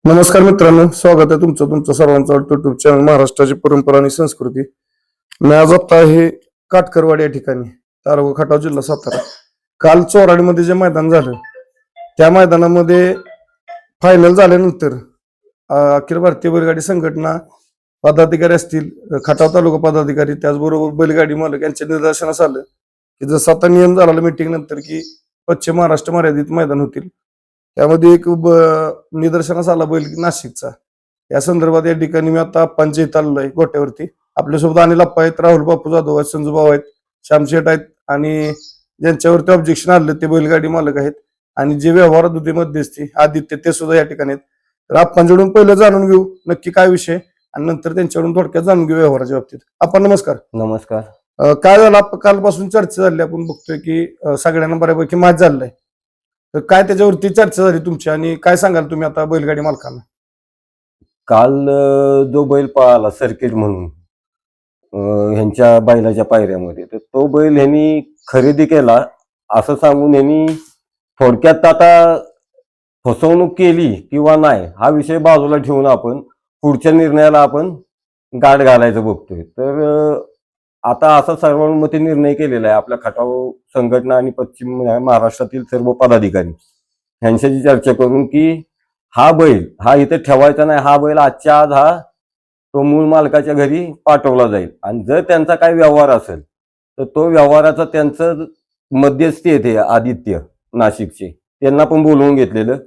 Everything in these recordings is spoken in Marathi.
नमस्कार मित्रांनो, स्वागत आहे तुमचं सर्वांचं युट्यूब चॅनल महाराष्ट्राची परंपरा आणि संस्कृती. मी आज आता आहे काटकरवाडी या ठिकाणी, तारगाव खटाव, जिल्हा सातारा. काल चोराडीमध्ये जे मैदान झालं त्या मैदानामध्ये फायनल झाल्यानंतर अखिल भारतीय बैलगाडी संघटना पदाधिकारी असतील, खटाव तालुका पदाधिकारी, त्याचबरोबर बैलगाडी मालक यांच्या निदर्शनास आलं की जसं आता नियम झाला मीटिंग नंतर की पश्चिम महाराष्ट्र मर्यादित मैदान होतील. त्यामध्ये एक निदर्शनास आला बैल नाशिकचा. या संदर्भात या ठिकाणी मी आता आप्पांच्या इथं आलेलो आहे गोट्यावरती. आपल्यासोबत अनिल आप्पा आहेत, राहुल बापू जाधव आहेत, संजू भाऊ आहेत, श्यामशेठ आहेत आणि ज्यांच्यावरती ऑब्जेक्शन आलं ते बैलगाडी मालक आहेत आणि जे व्यवहारात होते मध्यस्थी आदित्य ते सुद्धा या ठिकाणी आहेत. तर आप्पांच्याकडून पहिलं जाणून घेऊ नक्की काय विषय आणि नंतर त्यांच्याकडून थोडक्यात जाणून घेऊ व्यवहाराच्या बाबतीत. आपण नमस्कार. नमस्कार. काय झालं, कालपासून चर्चा झाली, आपण बघतोय की सगळ्यांना बऱ्यापैकी माहीत झालंय. तर काय त्याच्यावरती चर्चा झाली तुमची आणि काय सांगाल तुम्ही आता बैलगाडी मालकांना? काल जो बैल पळाला सर्किट म्हणून ह्यांच्या बैलाच्या पायऱ्यामध्ये, तर तो बैल ह्यांनी खरेदी केला असं सांगून ह्यांनी थोडक्यात आता फसवणूक केली किंवा नाही हा विषय बाजूला ठेवून आपण पुढच्या निर्णयाला आपण गाठ घालायचं बघतोय. तर आता असा सर्वानुमते निर्णय केलेला आहे आपल्या खटाव संघटना आणि पश्चिम महाराष्ट्रातील सर्व पदाधिकारी ह्यांच्याशी चर्चा करून की हा बैल हा इथे ठेवायचा नाही, हा बैल आजच्या आज हा तो मूळ मालकाच्या घरी पाठवला जाईल आणि जर त्यांचा काही व्यवहार असेल तर तो व्यवहाराचा त्यांचं मध्यस्थी येते आदित्य नाशिकचे, त्यांना पण बोलवून घेतलेलं.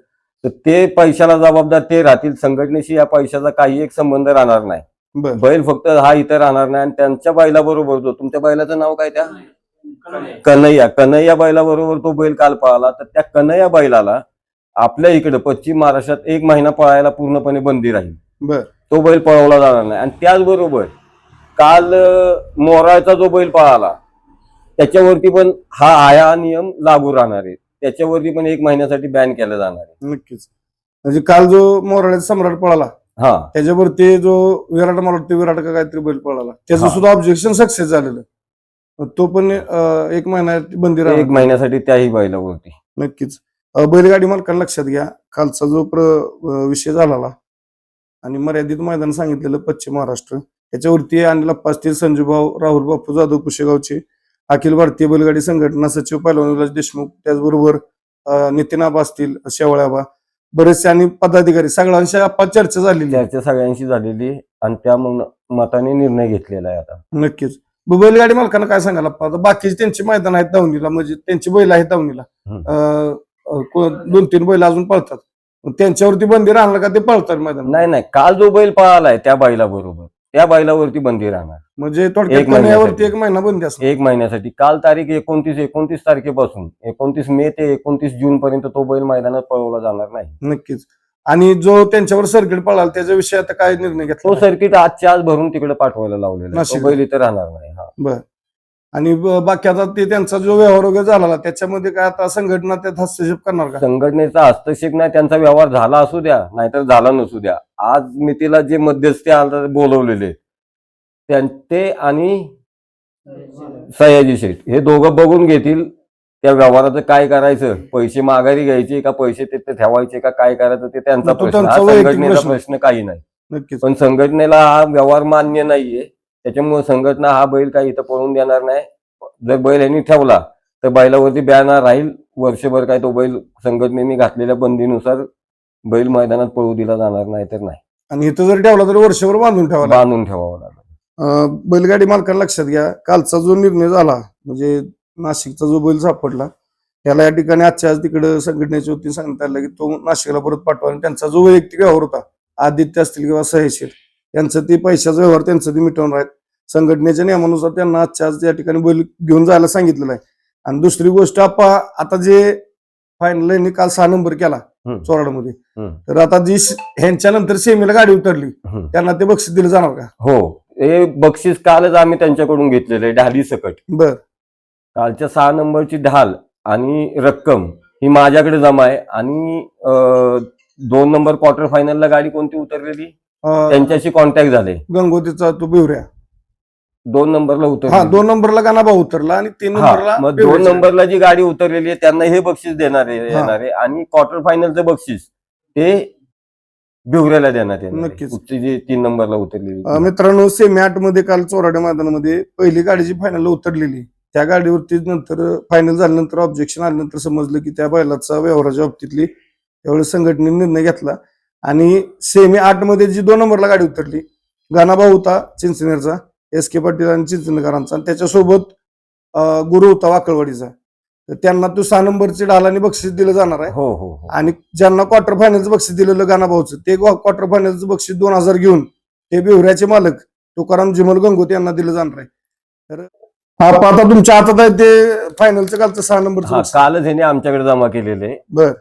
तर ते पैशाला जबाबदार ते राहतील, संघटनेशी या पैशाचा काही एक संबंध राहणार नाही. बैल फक्त हा इथे राहणार नाही आणि त्यांच्या बैलाबरोबर जो तुमच्या बैलाचं नाव काय, त्या कन्हैया बैलाबरोबर तो बैल काल पळाला. तर त्या कन्हैया बैलाला आपल्या इकडे पश्चिम महाराष्ट्रात 1 महिना पळायला पूर्णपणे बंदी राहील. तो बैल पळवला जाणार नाही. आणि त्याचबरोबर काल मोराळचा जो बैल पळाला त्याच्यावरती पण हा नियम लागू राहणार आहे, त्याच्यावरती पण 1 महिन्यासाठी बॅन केलं जाणार आहे. नक्कीच. म्हणजे काल जो मोराळ्याचा सम्राट पळाला त्याच्यावरती जो विराट, मला वाटतं विराट का काहीतरी बैल पळाला, त्याचं सुद्धा ऑब्जेक्शन सक्सेस झालेलं, तो पण 1 महिना बंदी राहणार 1 महिन्यासाठी त्याही बैलावरती. नक्कीच. बैलगाडी मालकांना लक्षात घ्या, कालचा जो विषय झाला आणि मर्यादित मैदान सांगितलेलं पश्चिम महाराष्ट्र, त्याच्यावरती अनिल आप्पा असतील, संजू भाऊ, राहुल बापू जाधव पुशेगावचे, अखिल भारतीय बैलगाडी संघटना सचिव पहलवान विलास देशमुख, त्याचबरोबर नितीन आबा असतील, शेवळे आबा, बरेचसे आणि पदाधिकारी सगळ्यांशी चर्चा झालेली, चर्चा सगळ्यांशी झालेली आणि त्या मताने निर्णय घेतलेला आहे आता. नक्कीच. बैलगाडी मालकांना काय सांगायला, बाकीचे त्यांची मैदान आहेत दावणीला, म्हणजे त्यांची बैल आहेत दावणीला, 2-3 बैल अजून पळतात, त्यांच्यावरती बंदी राहणार का ते पळतात मैदान? नाही, काल जो बैल पळालाय त्या बैलाबरोबर त्या बैलावरती बंदी राहणार. म्हणजे थोडक्यात 1 महिना बंदी असणार. 1 महिन्यासाठी. काल तारीख 29 तारखेपासून 29 मे ते 29 जून पर्यंत तो बैल मैदानात पळवला जाणार नाही. नक्कीच. आणि जो त्यांच्यावर सर्किट पळाला त्याच्याविषयी आता काय निर्णय घेतला? तो सर्किट आजच्या आज भरून तिकडे पाठवायला लावलेला, तो बैल इथे राहणार नाही. बर. आणि बाकी आता ते त्यांचा जो व्यवहार वगैरे झाला त्याच्यामध्ये काय आता संघटना त्यात हस्तक्षेप करणार का? संघटनेचा हस्तक्षेप नाही, त्यांचा व्यवहार झाला असू द्या नाहीतर झाला नसू द्या. आज मितीला जे मध्यस्थी बोलवलेले ते आणि सयाजी शेठ हे दोघं बघून घेतील त्या व्यवहाराचं काय करायचं, पैसे माघारी घ्यायचे का पैसे तिथे ठेवायचे का काय करायचं ते त्यांचा प्रश्न, हा संघटनेचा प्रश्न काही नाही. नक्कीच. पण संघटनेला हा व्यवहार मान्य नाहीये, त्याच्यामुळे संघटना हा बैल काही इथं पळून देणार नाही. जर बैल यांनी ठेवला तर बैलावरती बॅन राहील वर्षभर, काय तो बैल संघटनेने घातलेल्या बंदीनुसार बैल मैदानात पळू दिला जाणार नाही तर नाही. आणि इथं जर ठेवला तर वर्षभर बांधून ठेवावं लागेल. बैलगाडी मालकांना लक्षात घ्या, कालचा जो निर्णय झाला म्हणजे नाशिकचा जो बैल सापडला त्याला या ठिकाणी आजच्या आज तिकडे संघटनेच्या वतीने सांगण्यात आलं की तो नाशिकला परत पाठवा. आणि त्यांचा जो वैयक्तिक व्यवहार होता, आदित्य असतील किंवा सहेशेठ, त्यांचं ते पैशाचा व्यवहार त्यांचं ते मिटवून राहत. संघटनेच्या नियमानुसार त्यांना आजच्या आज या ठिकाणी बैल घेऊन जायला सांगितलेलं आहे. आणि दुसरी गोष्ट, आता जे फायनल काल 6 नंबर केला चोराडमध्ये, तर आता जी ह्यांच्या नंतर सेमीला गाडी उतरली त्यांना ते बक्षीस दिलं जाणार का? हो, हे बक्षीस कालच आम्ही त्यांच्याकडून घेतलेलं आहे, ढाली सकट. बर. कालच्या 6 नंबरची ढाल आणि रक्कम ही माझ्याकडे जमा आहे. आणि 2 नंबर क्वार्टर फायनलला गाडी कोणती उतरलेली त्यांच्याशी कॉन्टॅक्ट झाले, गंगोतीचा तो बिवऱ्या 2 नंबरला उतरला. 2 नंबरला गाणाबा उतरला आणि 3 नंबरला 2 नंबरला जी गाडी उतरलेली आहे त्यांना हे बक्षीस येणार आहे. आणि क्वार्टर फायनलचं बक्षीस ते बिवऱ्याला देण्यात येणार आहे. नक्कीच. कुठची जी 3 नंबरला उतरलेली मित्रांनो, सेमी 8 मध्ये काल चोराडे मैदानामध्ये पहिली गाडी जी फायनलला उतरलेली त्या गाडीवरती नंतर फायनल झाल्यानंतर ऑब्जेक्शन आल्यानंतर समजलं की त्या बैलाचा व्यवहाराच्या बाबतीतली त्यावेळेस संघटनेने निर्णय घेतला आणि सेमी 8 मध्ये जी 2 नंबरला गाडी उतरली, गाणाभाऊ होता चिंचनेरचा, एस के पाटील आणि चिंचनेकरांचा, आणि त्याच्यासोबत गुरु होता वाकळवाडीचा. तर त्यांना तो 6 नंबरची ढालाने बक्षीस दिलं जाणार आहे. हो हो हो आणि ज्यांना क्वार्टर फायनलचं बक्षीस दिलेलं गाणाभाऊचं, ते क्वार्टर फायनलचं बक्षीस 2000 घेऊन ते बिवऱ्याचे मालक तुकाराम जिमल गंगोते यांना दिलं जाणार आहे. तर आता तुमच्या हातात आहे ते फायनलचं कालचं 6 नंबरचं हा बक्षीस. कालच ह्याने आमच्याकडे जमा केलेले बर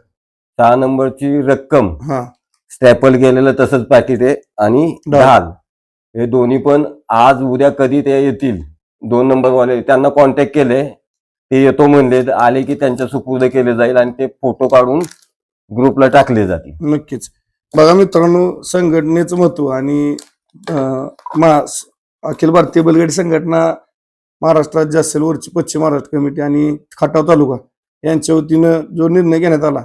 6 नंबरची रक्कम, हा स्टॅपल केलेलं तसंच पॅकेट आहे आणि ढाल. ढाल, हे दोन्ही पण आज उद्या कधी ते येतील 2 नंबरवाले, त्यांना कॉन्टॅक्ट केले, ते येतो म्हणले, आले की त्यांच्या सुपूर्द केले जाईल आणि ते फोटो काढून ग्रुपला टाकले जातील. नक्कीच. बघा मित्रांनो, संघटनेचं महत्व आणि अखिल भारतीय बैलगाडी संघटना महाराष्ट्रात जे असेल वरची पश्चिम महाराष्ट्र कमिटी आणि खटाव तालुका यांच्या वतीनं जो निर्णय घेण्यात आला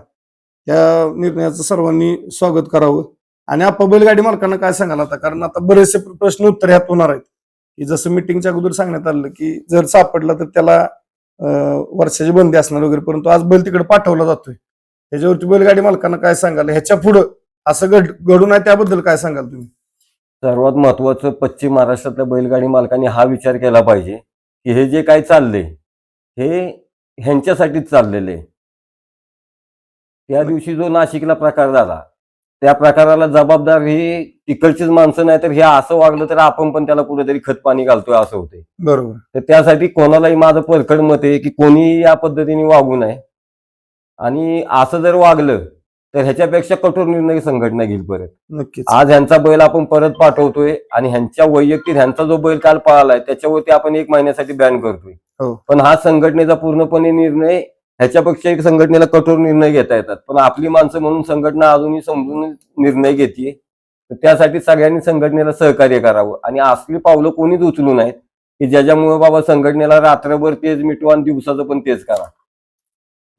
त्या निर्णयाचं सर्वांनी स्वागत करावं. आणि आपण बैलगाडी मालकांना काय सांगाल आता, कारण आता बरेचसे प्रश्न उत्तर ह्यात होणार आहेत की जसं मिटिंगच्या अगोदर सांगण्यात आलं की जर सापडला तर त्याला वर्षाची बंदी असणार वगैरे, परंतु आज बैल तिकडे पाठवला जातोय, त्याच्यावरती बैलगाडी मालकांना काय सांगाल, ह्याच्या पुढं असं घडून आहे त्याबद्दल काय सांगाल तुम्ही? सर्वात महत्वाचं, पश्चिम महाराष्ट्रातल्या बैलगाडी मालकांनी हा विचार केला पाहिजे की हे जे काय चाललंय हे ह्यांच्यासाठीच चाललेलं आहे. त्या दिवशी जो नाशिकला प्रकार झाला त्या प्रकाराला जबाबदार ही तिकडचीच माणसं नाही, तर हे असं वागलं तर आपण पण त्याला कुठेतरी खत पाणी घालतोय असं होतंय. बरोबर. तर त्यासाठी कोणालाही माझं परखड मत आहे की कोणी या पद्धतीने वागू नये, आणि असं जर वागलं तर ह्याच्यापेक्षा कठोर निर्णय संघटना घेईल परत. नक्कीच. आज ह्यांचा बैल आपण परत पाठवतोय आणि ह्यांच्या वैयक्तिक ह्यांचा जो बैल काल पळालाय त्याच्यावरती आपण 1 महिन्यासाठी बॅन करतोय. हो. पण हा संघटनेचा पूर्णपणे निर्णय, ह्याच्यापेक्षा एक संघटनेला कठोर निर्णय घेता येतात, पण आपली माणसं म्हणून संघटना अजूनही समजून निर्णय घेते. तर त्यासाठी सगळ्यांनी संघटनेला सहकार्य करावं आणि असली पावलं कोणीच उचलू नयेत की ज्याच्यामुळे बाबा संघटनेला रात्रभर तेच मिटवा आणि दिवसाचं पण तेच करा,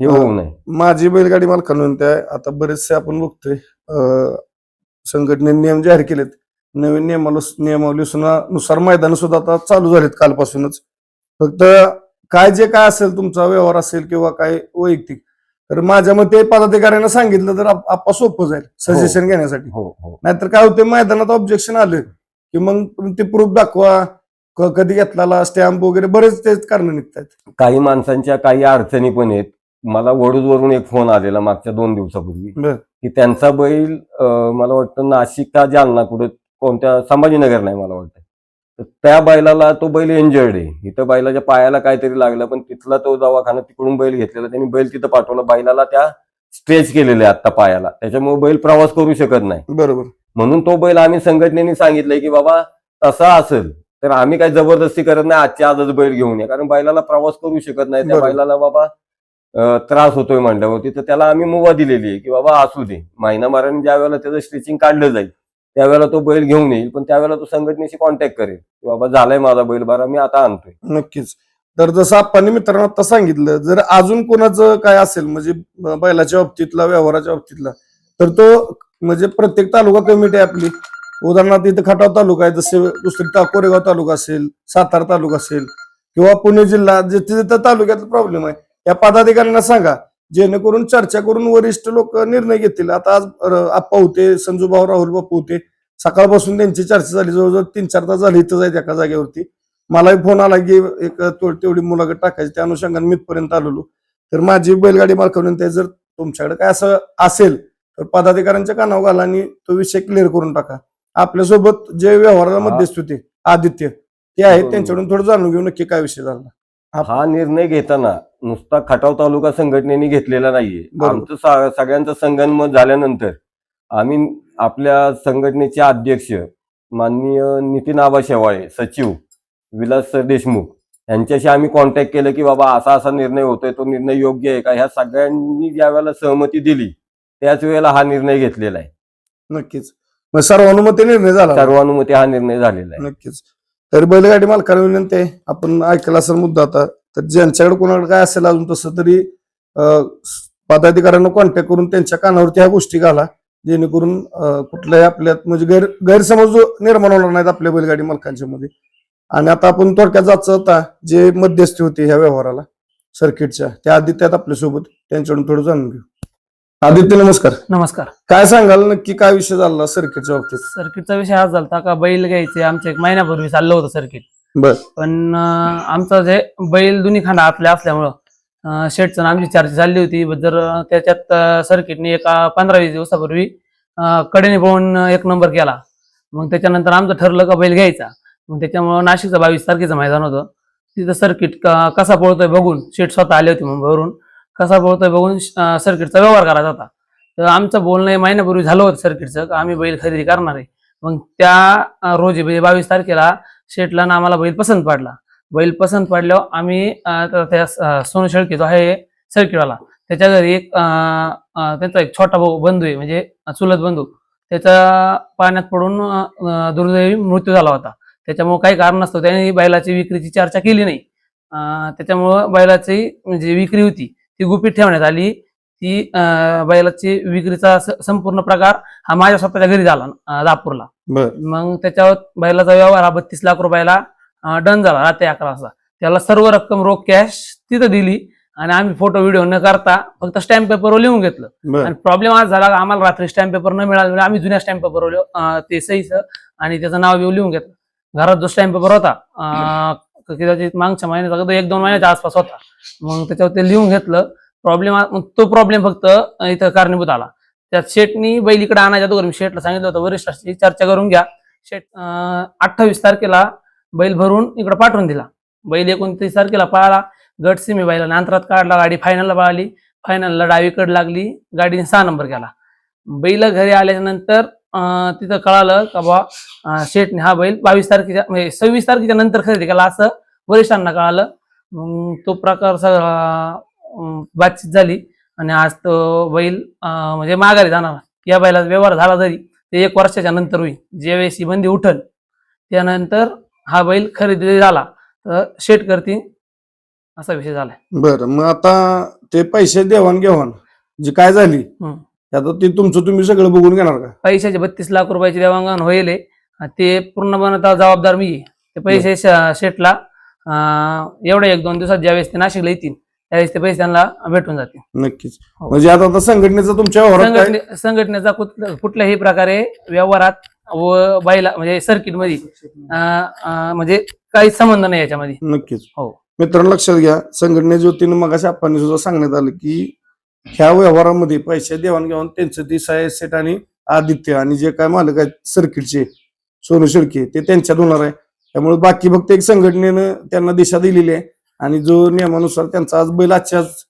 हे होऊ नये. माझी बैलगाडी मालकांना विनंती आहे, आता बरेचसे आपण बघतोय संघटनेने नियम जाहीर केलेत, नवीन नियमावलीनुसार मैदान सुद्धा आता चालू झालेत कालपासूनच. फक्त काय जे काय असेल तुमचा व्यवहार असेल किंवा काय वैयक्तिक, तर माझ्या मते पदाधिकाऱ्यांना सांगितलं तर आपा सोपं जाईल सजेशन घेण्यासाठी. हो हो नाहीतर काय होते, मैदानात ऑब्जेक्शन आलं की मग ते प्रूफ दाखवा, कधी घेतला स्टॅम्प वगैरे बरेच तेच कारण निघतात. काही माणसांच्या काही अडचणी पण आहेत. मला वडूजवरून एक फोन आलेला मागच्या 2 दिवसापूर्वी की त्यांचा बैल मला वाटतं नाशिक का जालना कुठे कोणत्या संभाजीनगर नाही मला वाटतं, तर त्या बैलाला, तो बैल इंजर्ड आहे, इथं बैलाच्या पायाला काहीतरी लागलं, पण तिथला तो दवाखाना तिकडून बैल घेतलेला, त्यांनी बैल तिथं पाठवला, बैलाला त्या स्ट्रेच केलेले आता पायाला, त्याच्यामुळे बैल प्रवास करू शकत नाही. बरोबर. म्हणून तो बैल आम्ही संघटनेने सांगितलंय की बाबा तसा असेल तर आम्ही काही जबरदस्ती करत नाही, आजच्या आजच बैल घेऊन या, कारण बैलाला प्रवास करू शकत नाही, त्या बरोबर. बैलाला बाबा त्रास होतोय म्हणल्यावरती, तर त्याला आम्ही मुभा दिलेली आहे की बाबा असू दे, महिनाभराने ज्या वेळेला त्याचं स्टिचिंग काढलं जाईल त्यावेळेला तो बैल घेऊन येईल, पण त्यावेळेला तो संघटनेशी कॉन्टॅक्ट करेल की बाबा झालाय माझा बैल बरा, मी आता आणतोय. नक्कीच. तर जसं आपण मित्रांनो आता सांगितलं, जर अजून कोणाचं काय असेल म्हणजे बैलाच्या बाबतीतला, व्यवहाराच्या बाबतीतला, तर तो म्हणजे प्रत्येक तालुका कमिटी आपली, उदाहरणार्थ इथं खटाव तालुका आहे, जसे दुसरी कोरेगाव तालुका असेल, सातारा तालुका असेल किंवा पुणे जिल्हा, जिथे जिथं तालुक्यात प्रॉब्लेम आहे या पदाधिकाऱ्यांना सांगा, जेणेकरून चर्चा करून वरिष्ठ लोक निर्णय घेतील. आता आज आप्पा होते, संजूभाऊ राहुल बापू होते, सकाळपासून त्यांची चर्चा झाली, जवळजवळ 3-4 तास झाली इथं जायचं एका जागेवरती. मलाही फोन आला की एक तेवढी मुलाखत टाकायची, त्या अनुषंगाने मीपर्यंत आलेलो. तर माझी बैलगाडी मालकांनी ते जर तुमच्याकडे काय असं असेल तर पदाधिकाऱ्यांच्या कानावर घाला आणि तो विषय क्लिअर करून टाका. आपल्यासोबत जे व्यवहाराला मध्यस्थ होते आदित्य ते आहेत, त्यांच्याकडून थोडं जाणून घेऊ नक्की काय विषय झाला. हा निर्णय घेताना नुसता खटाव तालुका संघटनेने घेतलेला नाहीये, आमचं सगळ्यांचं संगनमत झाल्यानंतर आम्ही आपल्या संघटनेचे अध्यक्ष माननीय नितीन आबा शेवाळे, सचिव विलास सर देशमुख यांच्याशी आम्ही कॉन्टॅक्ट केलं की बाबा असा असा निर्णय होतोय, तो निर्णय योग्य आहे का, ह्या सगळ्यांनी ज्या वेळेला सहमती दिली त्याच वेळेला हा निर्णय घेतलेला आहे. नक्कीच. मग सर्वानुमते निर्णय झाला. सर्वानुमते हा निर्णय झालेला आहे. नक्कीच. तर बैलगाडी मालकांना विनंती आहे, आपण ऐकला असेल मुद्दा आता, तर ज्यांच्याकडे कोणाकडे काय असेल अजून तसं तरी पदाधिकाऱ्यांना कॉन्टॅक्ट करून त्यांच्या कानावरती ह्या गोष्टी घाला जेणेकरून कुठल्याही आपल्यात म्हणजे गैरसमज निर्माण होणार नाहीत आपल्या बैलगाडी मालकांच्या मध्ये. आणि आता आपण थोडक्यात जायचं होता जे मध्यस्थी होते ह्या व्यवहाराला सर्किटच्या, त्या आदित्य आहेत आपल्यासोबत, त्यांच्याकडून थोडं जाणून घेऊ. आदित्य नमस्कार. नमस्कार. काय सांगाल नक्की काय विषय झाला सर्किटच्या बाबतीत? सर्किटचा विषय हा झाला का बैल घ्यायचे आमच्या एक महिन्यापूर्वी चाललं होतं सर्किट. बर. पण आमचं जे बैल दोन्ही खांदा आतल्या असल्यामुळं शेटचं आमची चर्चा चालली होती. जर त्याच्यात सर्किटने एका 15-20 दिवसापूर्वी कडेने पळून 1 नंबर केला. मग त्याच्यानंतर आमचं ठरलं का बैल घ्यायचा. मग त्याच्यामुळं नाशिकचं 22 तारखेचं मैदान होतं. तिथं सर्किट कसा पळतोय बघून शेट स्वतः आले होते मुंबईवरून. कसा पळतोय बघून सर्किटचा व्यवहार करायचा होता. तर आमचं बोलणं महिन्यापूर्वी झालं होतं सर्किटचं का आम्ही बैल खरेदी करणार आहे. मग त्या रोजी म्हणजे 22 तारखेला शेटला ना आम्हाला बैल पसंत पडला. बैल पसंत पडल्यावर आम्ही त्या सोनू शेळके जो आहे सर्किटवाला, त्याच्या घरी एक त्यांचा एक छोटा भाऊ बंधू आहे म्हणजे चुलत बंधू, त्याचा पाण्यात पडून दुर्दैवी मृत्यू झाला होता. त्याच्यामुळे काही कारण नसतं त्याने बैलाची विक्रीची चर्चा केली नाही. त्याच्यामुळं बैलाची म्हणजे विक्री होती ती गुपित ठेवण्यात आली. ती बैलाची विक्रीचा संपूर्ण प्रकार हा माझ्या स्वतःच्या घरी झाला दापूरला. मग त्याच्यावर बैलाचा व्यवहार हा 32 लाख रुपयाला डन झाला रात्री 11 वाजता. त्याला सर्व रक्कम रोख कॅश तिथं दिली आणि आम्ही फोटो व्हिडिओ न करता फक्त स्टॅम्प पेपरवर लिहून घेतलं. आणि प्रॉब्लेम आज झाला आम्हाला रात्री स्टॅम्प पेपर न मिळाला, आम्ही जुन्या स्टॅम्प पेपरवर ते सहीचं आणि त्याचं नाव लिहून घेतलं. घरात जो स्टॅम्प पेपर होता कदाचित मागच्या महिन्याचा 1-2 महिन्याच्या आसपास होता. मग त्याच्यावर ते लिहून घेतलं. तो प्रॉब्लेम फक्त इथं कारणीभूत आला. त्यात शेटनी बैल इकडे आणायच्या अगोदर मी शेटला सांगितलं होतं वरिष्ठांची चर्चा करून घ्या. शेट 28 तारखेला बैल भरून इकडे पाठवून दिला. बैल 29 तारखेला पळाला. गट सिमी बैलाने अंतरात काढला. गाडी फायनलला पळाली. फायनलला डावीकडे लागली. गाडीने 6 नंबर केला. बैल घरी आल्याच्या नंतर तिथं कळालं का बा शेटने हा बैल 22 तारखेच्या म्हणजे 26 तारखेच्या नंतर खरेदी केला असं वरिष्ठांना कळालं. मग तो प्रकार सगळा बातचीत झाली आणि आज तो बैल म्हणजे माघारी जाणार. या बैलाचा व्यवहार झाला तरी ते 1 वर्षाच्या नंतर होईल. ज्यावेळेस ही बंदी उठल त्यानंतर हा बैल खरेदी झाला तर शेट करतील असा विषय झालाय. बरं. मग आता ते पैसे देवाणघेवाण जी काय झाली आता ती तुमचं तुम्ही सगळं बघून घेणार का? पैशाचे 32 लाख रुपयाची देवाणघेवाण होईल ते पूर्णपणे जबाबदार मी आहे. ते पैसे शेटला एवढ्या 1-2 दिवसात ज्यावेळेस ते नाशिकला येतील त्यावेळेस ते पैसे त्यांना भेटून जातील. नक्कीच. म्हणजे आता संघटनेचा तुमच्या व्यवहारात संघटनेचा कुठल्याही प्रकारे व्यवहारात व बैला म्हणजे सर्किट मध्ये म्हणजे काही संबंध नाही याच्यामध्ये. नक्कीच. हो मित्रांनो लक्षात घ्या, संघटनेच्या वतीनं मगाशी आपण सुद्धा सांगण्यात आलं की ह्या व्यवहारामध्ये पैसे देवाणघेवाण त्यांचं ती साहेब सेठ आणि आदित्य आणि जे काय मालक आहेत सर्किटचे सोनू शेळके ते त्यांच्यात होणार आहे. त्यामुळे बाकी फक्त एक संघटनेनं त्यांना दिशा दिलेली आहे आणि जो नियमानुसार त्यांचा आज बैल आजच्याच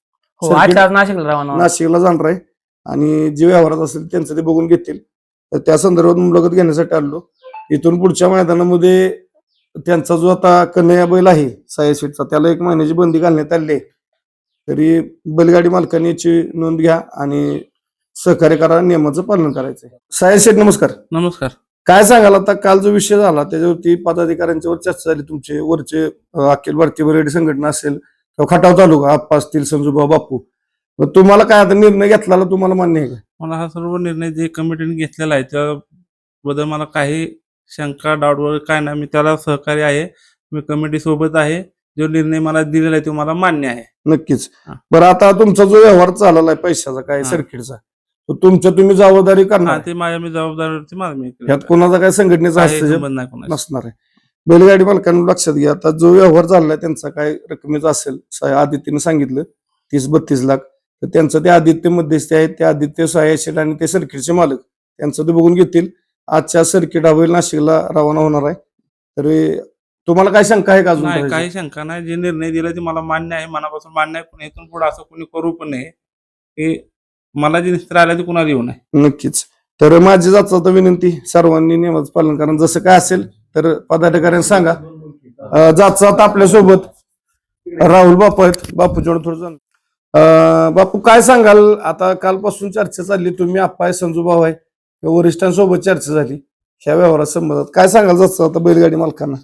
नाशिकला जाणार आहे आणि जे व्यवहारात असेल त्यांचं ते बघून घेतील. तर त्या संदर्भात मुलाखत घेण्यासाठी आलो. इथून पुढच्या मैदानामध्ये त्यांचा जो आता कन्हैया बैल आहे साहेब शेठचा त्याला 1 महिन्याची बंदी घालण्यात आली आहे. तरी बैलगाडी मालकांनी याची नोंद घ्या आणि सहकार्य करा, नियमाचं पालन करायचंय. साहेब शेठ नमस्कार. नमस्कार. काय सांगाल आता काल जो विषय झाला त्याच्यावरती पदाधिकाऱ्यांच्यावर चर्चा झाली, तुमचे वरचे अखिल भारतीय बैलगाडी संघटना असेल किंवा खटाव तालुका आप्पा असतील संजूभाऊ बापू, मग तुम्हाला काय आता निर्णय घेतला तुम्हाला मान्य आहे का? मला हा सर्व निर्णय जे कमिटीने घेतलेला आहे त्याबद्दल मला काही शंका डाऊट वगैरे काय नाही. मी त्याला सहकार्य आहे. मी कमिटी सोबत आहे. जो निर्णय मला दिलेला आहे तो मला मान्य आहे. नक्कीच. बरं आता तुमचा जो व्यवहार चालला आहे पैशाचा काय सर्किटचा तो तुमच्या तुम्ही जबाबदारी करणार, ते माझ्या मी जबाबदारीवरती मला यात कोणाचा काय संघटनेचा हस्तक्षेप नसणार आहे. बैलगाडी मालकांना लक्षात घ्या, आता जो व्यवहार चाललाय त्यांचा काय रकमेचा असेल आदित्यने सांगितलं 30-32 लाख, तर त्यांचं ते आदित्य मध्यस्थी आहेत, ते आदित्य साहेब आणि ते सर्किटचे मालक त्यांचं ते बघून घेतील. आजच्या सर्किट बैल नाशिकला रवाना होणार आहे. तर तुम्हाला काय शंका आहे का अजून? नाही, काही शंका नाही. जे निर्णय दिला ते मला मान्य आहे, मनापासून मान्य आहे. पण इथून पुढे असं कोणी करू पण नये की मला जे निस्तर आलं ते कुणाला येऊ नये. नक्कीच. तर माझी जाता विनंती सर्वांनी नियमाचं पालन करा. जसं काय असेल तर पदाधिकाऱ्यांना सांगा. जात आपल्या सोबत राहुल बापू आहेत, बापूच्या थोडं जाण. बापू काय सांगाल, आता कालपासून चर्चा चालली, तुम्ही आप्पा आहे संजूभाऊ आहे वरिष्ठांसोबत चर्चा झाली ह्या व्यवहारा संबंधात, काय सांगाल जातं आता बैलगाडी मालकांना?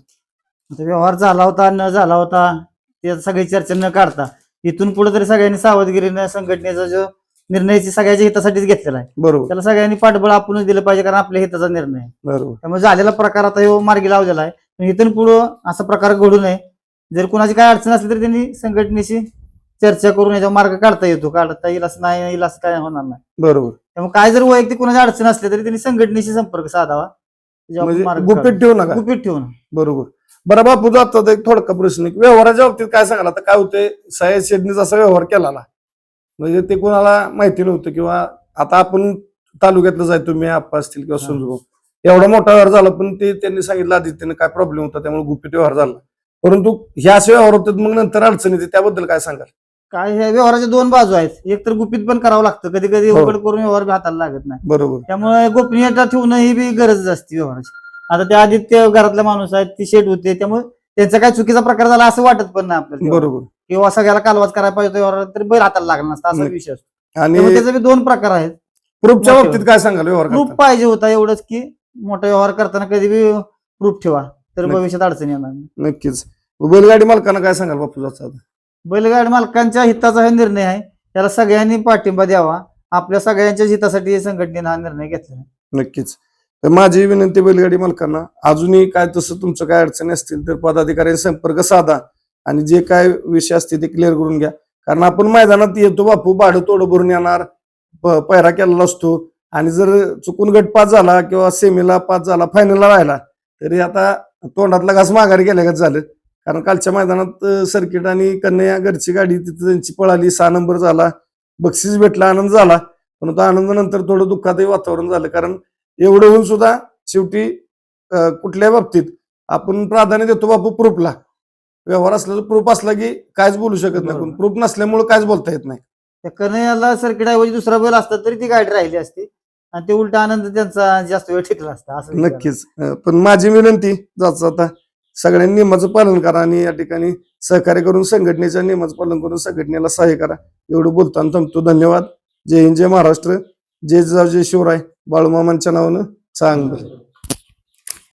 व्यवहार झाला होता न झाला होता ते सगळी चर्चा न काढता इथून पुढे तरी सगळ्यांनी सावधगिरीनं संघटनेचा जो निर्णयाची सगळ्याच्या हितासाठीच घेतलेला आहे. बरोबर त्याला सगळ्यांनी पाठबळ आपणच दिलं पाहिजे, कारण आपल्या हिताचा निर्णय आहे. बरोबर त्यामुळे झालेला प्रकार आता ह्यो मार्गी लावलेला आहे. पण इथून पुढं असा प्रकार घडू नये. जर कुणाची काय अडचण असली तर त्यांनी संघटनेशी चर्चा करून याचा मार्ग काढता येईल, असं नाही येईल असं काय होणार नाही. बरोबर त्यामुळे काय जर वैयक्तिक कुणाची अडचण असली तरी त्यांनी संघटनेशी संपर्क साधावा. त्याच्यावर म्हणजे मार्ग गुपित काढू. ठेवू नका. गुपित ठेवून. बरोबर. बरं बापू, आता एक थोडका प्रश्न आहे. व्यवहाराच्या बाबतीत काय सांगाल? आता काय होतंय, सयाज शेडनीच असा व्यवहार केला म्हणजे ते कोणाला माहिती नव्हतं, किंवा आता आपण तालुक्यातलं जाय, तुम्ही आप्पा असतील किंवा संजू, एवढा मोठा व्यवहार झाला, पण ते त्यांनी सांगितलं आधी त्यांना काय प्रॉब्लेम होता, त्यामुळे गुपित व्यवहार झाला. परंतु ह्या असे व्यवहार होतात, मग नंतर अडचण येते, त्याबद्दल काय सांगाल? काय ह्या व्यवहाराच्या दोन बाजू आहेत. एक तर गुपित पण करावं लागतं, कधी कधी हो. उघड करून व्यवहार बी हाताला लागत नाही. बरोबर त्यामुळे गोपनीयता ठेवणं ही बी गरज असते व्यवहाराची. आता त्या आदित्य घरातले माणूस आहेत, ती शेट होते, त्यामुळे त्यांचा काय चुकीचा प्रकार झाला असं वाटत पण नाही आपल्याला. बरोबर. किंवा सगळ्याला कालवाच करायला पाहिजे व्यवहार, तर बैल हाताला लागला नसता, असा विषय असतो. आणि त्यामुळे त्याचे बी दोन प्रकार आहेत. प्रूफच्या मोठे बाबतीत काय सांगाल व्यवहार प्रूफ करताना? पाहिजे होता, एवढंच की मोठा व्यवहार करताना कधी बी प्रूफ ठेवा, तर नक्की. भविष्यात अडचण येणार नाही. नक्कीच. बैलगाडी मालकांना काय सांगाल बापू जाचा? बैलगाडी मालकांच्या हिताचा हा निर्णय आहे, त्याला सगळ्यांनी पाठिंबा द्यावा. आपल्या सगळ्यांच्या हितासाठी संघटनेने हा निर्णय घेतला आहे. नक्कीच. तर माझी विनंती बैलगाडी मालकांना, अजूनही काय तसं तुमचं काय अडचणी असतील तर पदाधिकाऱ्यांशी संपर्क साधा आणि जे काय विषय असतील ते क्लिअर करून घ्या. कारण आपण मैदानात येतो बापू, भाडं तोडं भरून येणार, पैरा केलेला असतो, आणि जर चुकून गट पास झाला किंवा सेमीला पास झाला, फायनलला राहिला, तरी आता तोंडातला घास माघारी गेल्यागत झालं. कारण कालच्या मैदानात सर्किट आणि कन्या घरची गाडी तिथे त्यांची पळाली, 6 नंबर झाला, बक्षीस भेटला, आनंद झाला. परंतु आनंदानंतर थोडं दुःखातही वातावरण झालं. कारण एवढं होऊन सुद्धा शेवटी कुठल्या बाबतीत आपण प्राधान्य देतो बापू प्रूफला. व्यवहार असला तर प्रूफ असला की काहीच बोलू शकत नाही, पण प्रूफ नसल्यामुळे काहीच बोलता येत नाही. त्या कन्हैयाला सर्किट ऐवजी दुसरा बैल असता तरी ती गाडी राहिली असती, आणि ते उलटा आनंद त्यांचा जास्त वेळ टिकला असता, असं विचार. नक्कीच. पण माझी विनंती जाता आता सगळ्यांनी नियमाचं पालन करा आणि या ठिकाणी सहकार्य करून संघटनेच्या नियमाचं पालन करून संघटनेला सहाय्य करा. एवढं बोलताना थांबतो. धन्यवाद. जय हिंद, जय महाराष्ट्र, जय जिजाऊ, जय शिवराय. बाळूमामांच्या नावानं चांगलं.